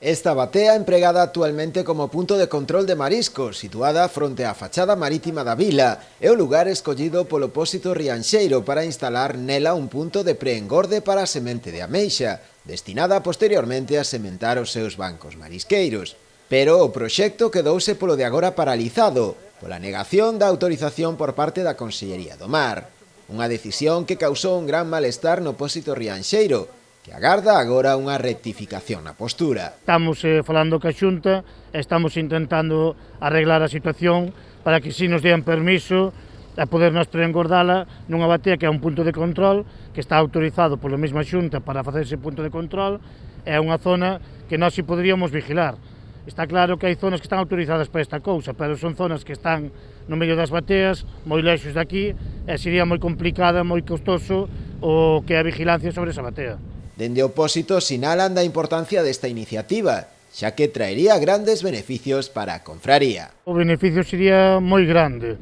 Esta batea empregada actualmente como punto de control de mariscos, situada fronte á fachada marítima da vila, é o lugar escollido polo Pósito Rianxeiro para instalar nela un punto de preengorde para a semente de ameixa, destinada posteriormente a sementar os seus bancos marisqueiros. Pero o proxecto quedouse polo de agora paralizado, pola negación da autorización por parte da Consellería do Mar. Unha decisión que causou un gran malestar no Pósito Rianxeiro, que agarda agora unha rectificación na postura. Estamos falando ca Xunta, estamos intentando arreglar a situación para que si nos den permiso a podernos preengordala nunha batea que é un punto de control que está autorizado pola mesma Xunta para facer ese punto de control. É unha zona que nós si poderíamos vigilar. Está claro que hai zonas que están autorizadas para esta cousa, pero son zonas que están no medio das bateas, moi lexos de aquí, e sería moi complicada, moi costoso o que é a vigilancia sobre esa batea. Dende o Pósito sinalan da importancia desta iniciativa, xa que traería grandes beneficios para a confraría. O beneficio sería moi grande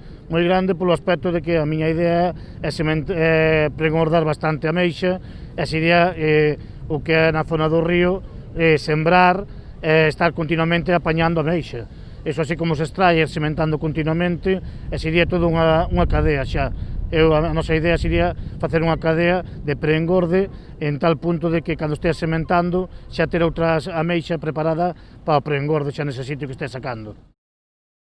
polo aspecto de que a miña idea é preengordar bastante ameixa, e sería o que é na zona do río, sembrar, estar continuamente apañando ameixa. Eso así como se extrae sementando continuamente, e sería toda unha cadea xa. A nosa idea sería facer unha cadea de preengorde en tal punto de que cando estea sementando xa ter outras ameixa preparada para o preengorde xa nese sitio que estea sacando.